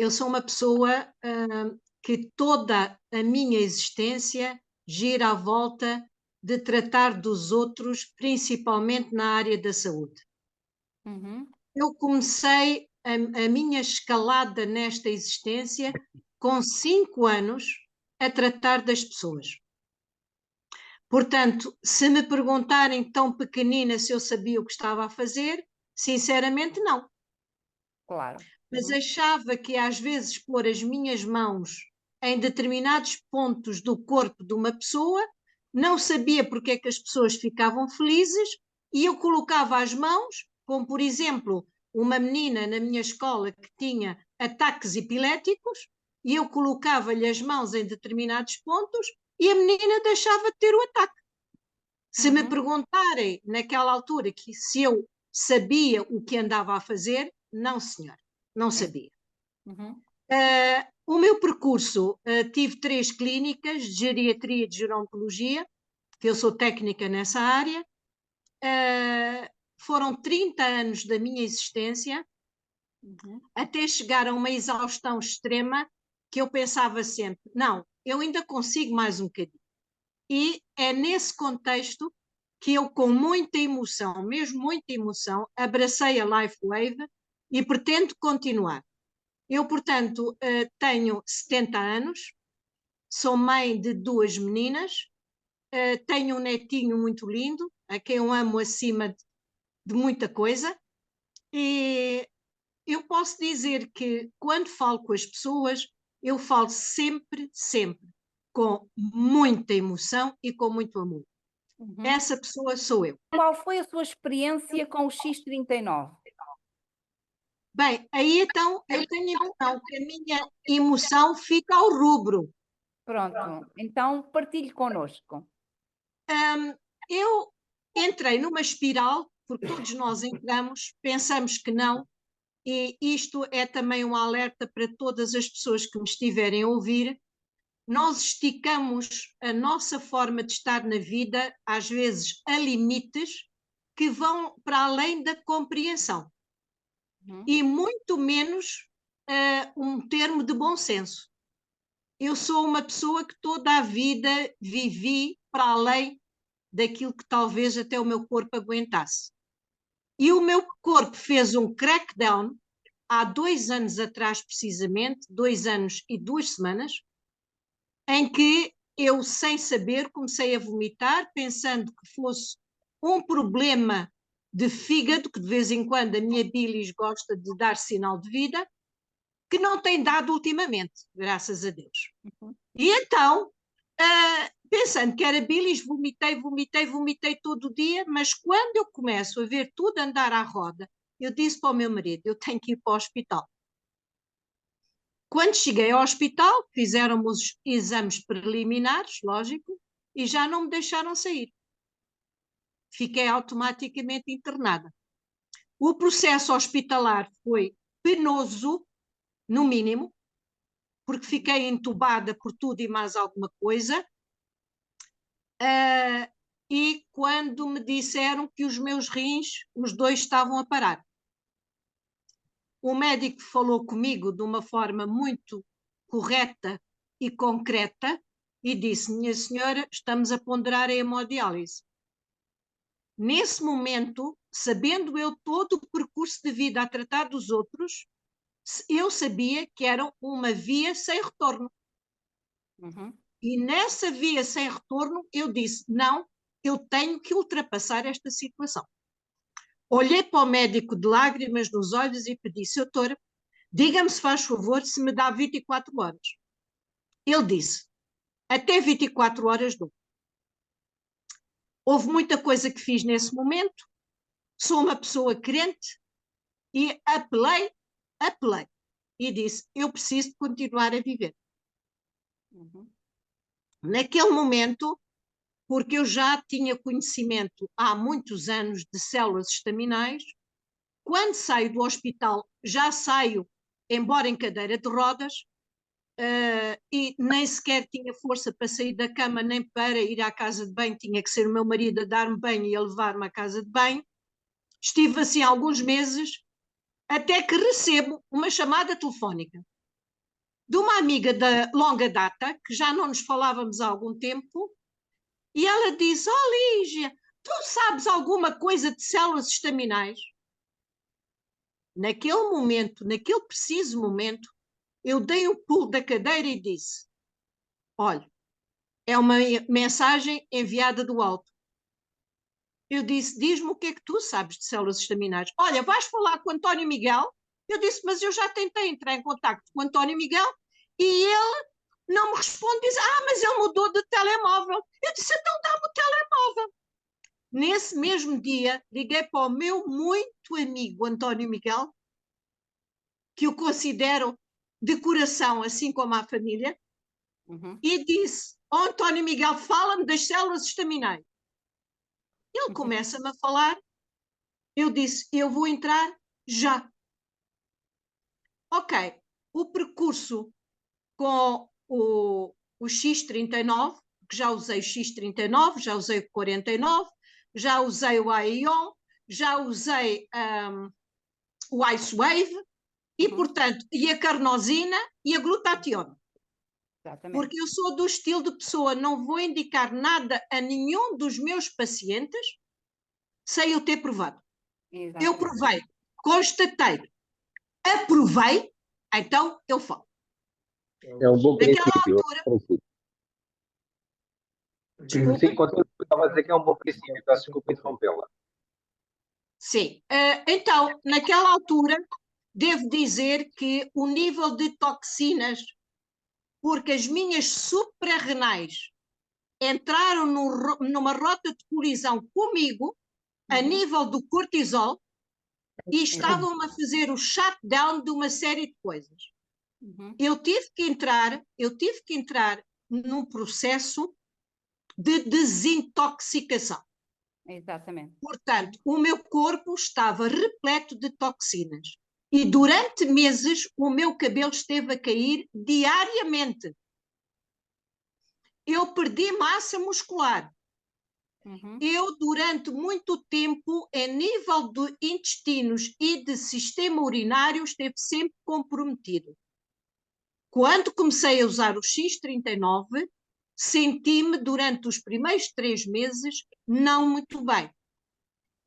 eu sou uma pessoa que toda a minha existência gira à volta de tratar dos outros, principalmente na área da saúde. Eu comecei a minha escalada nesta existência com 5 anos a tratar das pessoas. Portanto, se me perguntarem tão pequenina se eu sabia o que estava a fazer, sinceramente não. Claro. Mas achava que às vezes pôr as minhas mãos em determinados pontos do corpo de uma pessoa, não sabia porque é que as pessoas ficavam felizes e eu colocava as mãos, como por exemplo, uma menina na minha escola que tinha ataques epiléticos, e eu colocava-lhe as mãos em determinados pontos e a menina deixava de ter o ataque. Se me perguntarem naquela altura que se eu sabia o que andava a fazer, não, senhor, não sabia. O meu percurso, tive 3 clínicas de geriatria e de gerontologia, que eu sou técnica nessa área. Foram 30 anos da minha existência, até chegar a uma exaustão extrema, que eu pensava sempre, não, eu ainda consigo mais um bocadinho. E é nesse contexto que eu, com muita emoção, mesmo muita emoção, abracei a Life Wave e pretendo continuar. Eu, portanto, tenho 70 anos, sou mãe de 2 meninas, tenho um netinho muito lindo, a quem eu amo acima de muita coisa, e eu posso dizer que quando falo com as pessoas, eu falo sempre, sempre, com muita emoção e com muito amor. Essa pessoa sou eu. Qual foi a sua experiência com o X39? Bem, aí então eu tenho a impressão que a minha emoção fica ao rubro. Pronto, então partilhe connosco. Eu entrei numa espiral, porque todos nós entramos, pensamos que não, e isto é também um alerta para todas as pessoas que me estiverem a ouvir. Nós esticamos a nossa forma de estar na vida, às vezes a limites que vão para além da compreensão. E muito menos um termo de bom senso. Eu sou uma pessoa que toda a vida vivi para além daquilo que talvez até o meu corpo aguentasse. E o meu corpo fez um crackdown há 2 anos atrás, precisamente, 2 anos e 2 semanas, em que eu, sem saber, comecei a vomitar, pensando que fosse um problema de fígado, que de vez em quando a minha bilis gosta de dar sinal de vida, que não tem dado ultimamente, graças a Deus. E então, pensando que era bilis, vomitei todo o dia, mas quando eu começo a ver tudo andar à roda, eu disse para o meu marido, eu tenho que ir para o hospital. Quando cheguei ao hospital, fizeram-me os exames preliminares, lógico, e já não me deixaram sair. Fiquei automaticamente internada. O processo hospitalar foi penoso, no mínimo, porque fiquei entubada por tudo e mais alguma coisa, e quando me disseram que os meus rins, os 2 estavam a parar. O médico falou comigo de uma forma muito correta e concreta e disse, minha senhora, estamos a ponderar a hemodiálise. Nesse momento, sabendo eu todo o percurso de vida a tratar dos outros, eu sabia que era uma via sem retorno. E nessa via sem retorno, eu disse, não, eu tenho que ultrapassar esta situação. Olhei para o médico de lágrimas nos olhos e pedi, doutor, diga-me se faz favor se me dá 24 horas. Ele disse, até 24 horas dou. Houve muita coisa que fiz nesse momento, sou uma pessoa crente e apelei e disse, eu preciso de continuar a viver. Naquele momento, porque eu já tinha conhecimento há muitos anos de células estaminais, quando saio do hospital, já saio, embora em cadeira de rodas, e nem sequer tinha força para sair da cama, nem para ir à casa de banho, tinha que ser o meu marido a dar-me banho e a levar-me à casa de banho. Estive assim alguns meses, até que recebo uma chamada telefónica. de uma amiga da longa data, que já não nos falávamos há algum tempo, e ela disse: "Oh, Lígia, tu sabes alguma coisa de células estaminais?" Naquele momento, naquele preciso momento, eu dei um pulo da cadeira e disse: "Olha, é uma mensagem enviada do alto." Eu disse: "Diz-me o que é que tu sabes de células estaminais." "Olha, vais falar com o António Miguel." Eu disse: "Mas eu já tentei entrar em contato com o António Miguel e ele não me responde." Diz: "Ah, mas ele mudou de telemóvel." Eu disse: "Então dá-me o telemóvel." Nesse mesmo dia, liguei para o meu muito amigo António Miguel, que eu considero de coração, assim como a família, e disse: "Oh, António Miguel, fala-me das células estaminais." Ele começa-me a falar. Eu disse: "Eu vou entrar já." Ok, o percurso com o X39, que já usei o X39, já usei o 49, já usei o AION, já usei o IceWave e, portanto, e a carnosina e a glutationa. Exatamente. Porque eu sou do estilo de pessoa, não vou indicar nada a nenhum dos meus pacientes sem eu ter provado. Exatamente. Eu provei, constatei, aprovei, então eu falo. É um bom Naquela princípio. altura, Sim, continua. Estava a dizer que é um bom princípio. Peço desculpa interrompê-la. sim. Então, naquela altura, devo dizer que o nível de toxinas, porque as minhas suprarrenais entraram numa rota de colisão comigo, a nível do cortisol, e estavam a fazer o shutdown de uma série de coisas. Eu tive que entrar num processo de desintoxicação. Exatamente. Portanto, o meu corpo estava repleto de toxinas. E durante meses o meu cabelo esteve a cair diariamente. Eu perdi massa muscular. Eu, durante muito tempo, a nível de intestinos e de sistema urinário, esteve sempre comprometido. Quando comecei a usar o X39, senti-me durante os primeiros 3 meses não muito bem.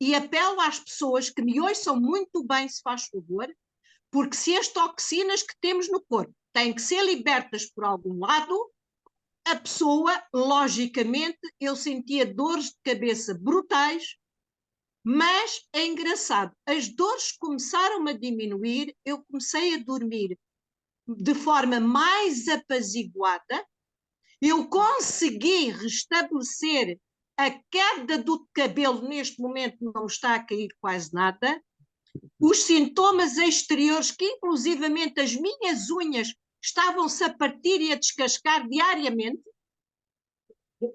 E apelo às pessoas que me ouçam muito bem, se faz favor, porque se as toxinas que temos no corpo têm que ser libertas por algum lado, a pessoa, logicamente, eu sentia dores de cabeça brutais, mas é engraçado, as dores começaram a diminuir, eu comecei a dormir de forma mais apaziguada, eu consegui restabelecer a queda do cabelo, neste momento não está a cair quase nada, os sintomas exteriores, que inclusivamente as minhas unhas estavam-se a partir e a descascar diariamente,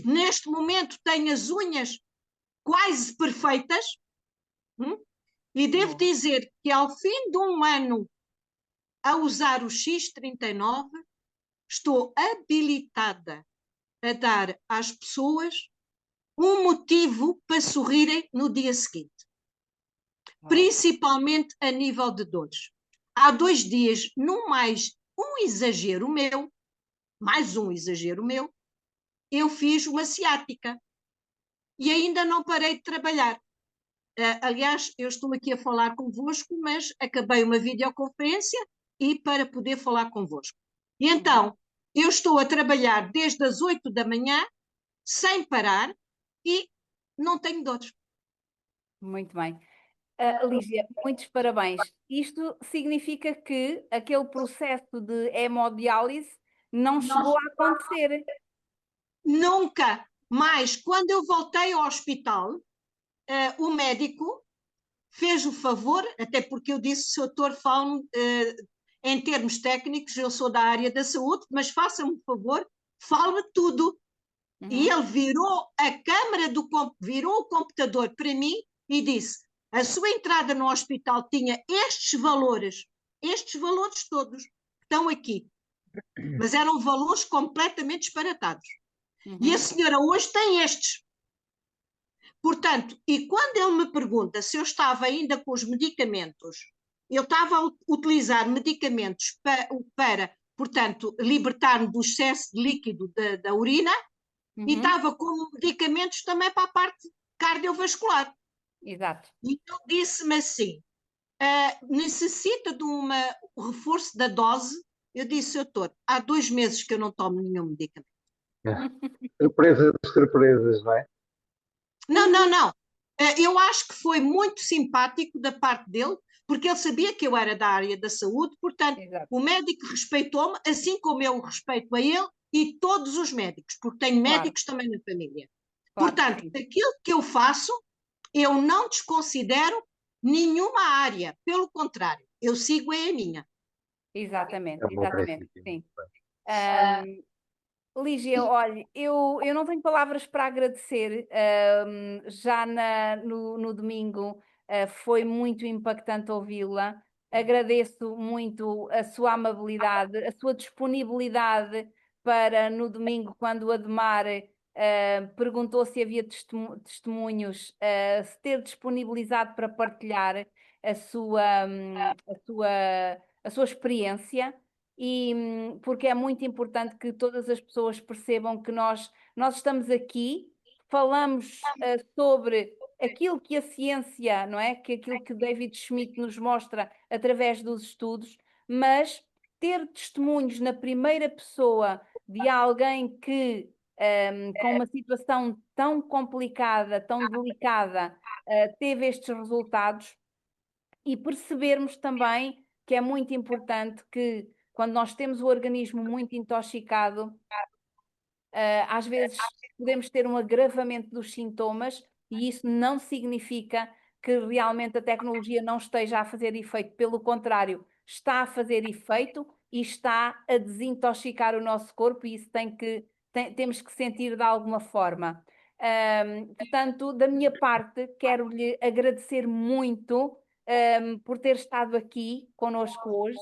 neste momento tenho as unhas quase perfeitas, e devo dizer que ao fim de um ano a usar o X39, estou habilitada a dar às pessoas um motivo para sorrirem no dia seguinte. Principalmente a nível de dores. Há 2 dias, num mais um exagero meu, eu fiz uma ciática e ainda não parei de trabalhar. Aliás, eu estou aqui a falar convosco, mas acabei uma videoconferência e para poder falar convosco. E então, eu estou a trabalhar desde as 8 da manhã, sem parar, e não tenho dores. Muito bem. Lígia, muitos parabéns. Isto significa que aquele processo de hemodiálise não chegou a acontecer. Nunca mais, quando eu voltei ao hospital, o médico fez o favor, até porque eu disse: "Doutor, fale-me em termos técnicos, eu sou da área da saúde, mas faça-me o favor, fale-me tudo." E ele virou a câmara virou o computador para mim e disse: "A sua entrada no hospital tinha estes valores todos estão aqui." Mas eram valores completamente disparatados. E a senhora hoje tem estes. Portanto, e quando ele me pergunta se eu estava ainda com os medicamentos, eu estava a utilizar medicamentos para portanto, libertar-me do excesso de líquido da urina, e Uhum. estava com medicamentos também para a parte cardiovascular. Exato. E ele disse-me assim, necessita de um reforço da dose? Eu disse, doutor, há 2 meses que eu não tomo nenhum medicamento. Surpresas, surpresas, não é? Não, não, não. Eu acho que foi muito simpático da parte dele, porque ele sabia que eu era da área da saúde, portanto, Exato. o médico respeitou-me, assim como eu respeito a ele e todos os médicos, porque tenho Claro. médicos também na família. Claro que Portanto, sim. aquilo que eu faço, eu não desconsidero nenhuma área, pelo contrário, eu sigo a minha. Exatamente, É um bom exatamente, princípio. sim. Lígia, olha, eu não tenho palavras para agradecer. Já no domingo, foi muito impactante ouvi-la. Agradeço muito a sua amabilidade, a sua disponibilidade para no domingo, quando o Admar perguntou se havia testemunhos, se ter disponibilizado para partilhar a sua experiência. Porque é muito importante que todas as pessoas percebam que nós estamos aqui, falamos sobre aquilo que a ciência, não é? Que aquilo que David Schmidt nos mostra através dos estudos, mas ter testemunhos na primeira pessoa de alguém que, com uma situação tão complicada, tão delicada, teve estes resultados, e percebermos também que é muito importante que, quando nós temos o organismo muito intoxicado, às vezes podemos ter um agravamento dos sintomas, e isso não significa que realmente a tecnologia não esteja a fazer efeito. Pelo contrário, está a fazer efeito e está a desintoxicar o nosso corpo, e isso temos que sentir de alguma forma. Portanto, da minha parte, quero-lhe agradecer muito por ter estado aqui conosco hoje.